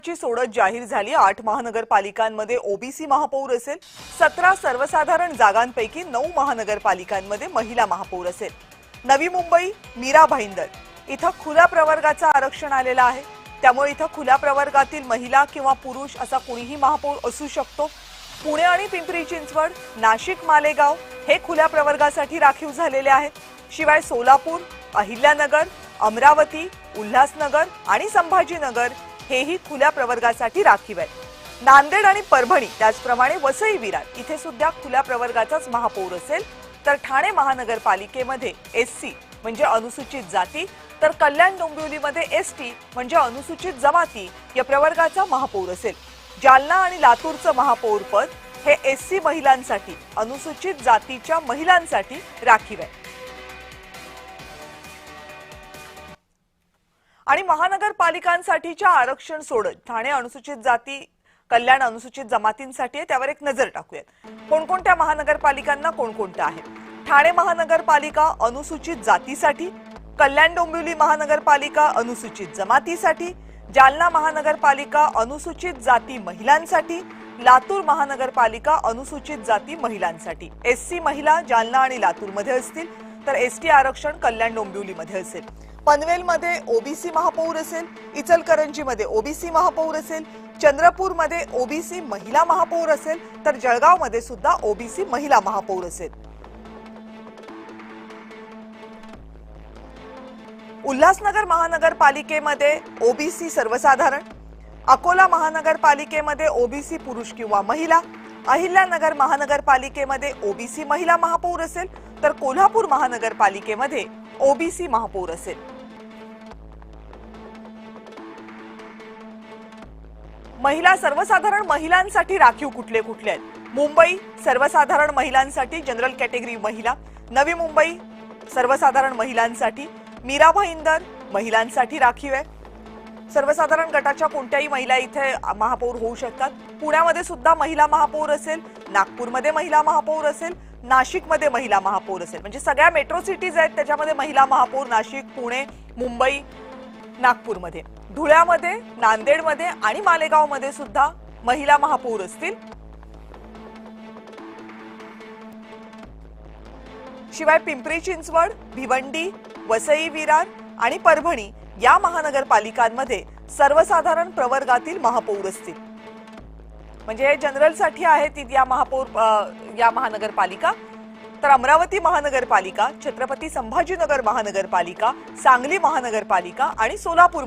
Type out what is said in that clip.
ची सोडत जाहीर झाली। 8 महानगरपालिकांमध्ये ओबीसी महापौर असेल। 17 सर्वसाधारण जागांपैकी 9 महानगरपालिकांमध्ये महिला महापौर असेल। नवी मुंबई मीरा भाईंदर इथं खुल्या प्रवर्गाचं आरक्षण आलेलं आहे। त्यामुळे इथं खुल्या प्रवर्गातील महिला किंवा पुरुष असा कोणीही महापौर असू शकतो। पुणे आणि पिंपरी चिंचवड, नाशिक, मालेगाव हे खुल्या प्रवर्गासाठी राखीव झालेले आहेत। शिवाय सोलापूर, अहिल्यानगर, अमरावती, उल्हासनगर आणि संभाजीनगर हेही खुल्या प्रवर्गासाठी राखीव आहेत। नांदेड आणि परभणी त्याचप्रमाणे वसई विरार इथे सुद्धा खुल्या प्रवर्गाचाच महापौर असेल। तर ठाणे महानगरपालिकेमध्ये एससी म्हणजे अनुसूचित जाती, तर कल्याण डोंबिवलीमध्ये एसटी म्हणजे अनुसूचित जमाती या प्रवर्गाचा महापौर असेल। जालना आणि लातूरचं महापौर पद हे एससी महिलांसाठी, अनुसूचित जातीच्या महिलांसाठी राखीव आहे। आणि महानगरपालिकांसाठीच्या आरक्षण सोडत ठाणे अनुसूचित जाती, कल्याण अनुसूचित जमातींसाठी आहे, त्यावर एक नजर टाकूयात। कोणकोणत्या महानगरपालिकांना कोणकोणत्या आहेत? ठाणे महानगरपालिका अनुसूचित जातीसाठी, कल्याण डोंबिवली महानगरपालिका अनुसूचित जमातीसाठी, जालना महानगरपालिका अनुसूचित जाती महिलांसाठी, लातूर महानगरपालिका अनुसूचित जाती महिलांसाठी। एससी महिला जालना आणि लातूरमध्ये असतील, तर एसटी आरक्षण कल्याण डोंबिवलीमध्ये असेल। पनवेलमध्ये ओबीसी महापौर असेल, इचलकरंजीमध्ये ओबीसी महापौर असेल, चंद्रपूरमध्ये ओबीसी महिला महापौर असेल, तर जळगावमध्ये सुद्धा ओबीसी महिला महापौर असेल। उल्हासनगर महानगरपालिकेमध्ये ओबीसी सर्वसाधारण, अकोला महानगरपालिकेमध्ये ओबीसी पुरुष किंवा महिला, अहिल्यानगर महानगरपालिकेमध्ये ओबीसी महिला महापौर असेल, तर कोल्हापूर महानगरपालिकेमध्ये ओबीसी महापौर असेल। महिला सर्वसाधारण महिलांसाठी राखीव कुठले कुठले आहेत? मुंबई सर्वसाधारण महिलांसाठी जनरल कॅटेगरी महिला, नवी मुंबई सर्वसाधारण महिलांसाठी, मीरा भाईंदर महिलांसाठी राखीव आहे। सर्वसाधारण गटाच्या कोणत्याही महिला इथे महापौर होऊ शकतात। पुण्यामध्ये सुद्धा महिला महापौर असेल, नागपूरमध्ये महिला महापौर असेल, नाशिकमध्ये महिला महापौर असेल। म्हणजे सगळ्या मेट्रो सिटीज आहेत त्याच्यामध्ये महिला महापौर नाशिक, पुणे, मुंबई, नागपूरमध्ये, धुळ्यामध्ये, नांदेडमध्ये आणि मालेगावमध्ये सुद्धा महिला महापौर असतील। शिवाय पिंपरी चिंचवड, भिवंडी, वसई विरार आणि परभणी या महानगरपालिकांमध्ये सर्वसाधारण प्रवर्गातील महापौर असतील। म्हणजे हे जनरल साठी आहेत या महानगरपालिका। तर अमरावती महानगरपालिका, छत्रपती संभाजीनगर महानगरपालिका, सांगली महानगरपालिका आणि सोलापूर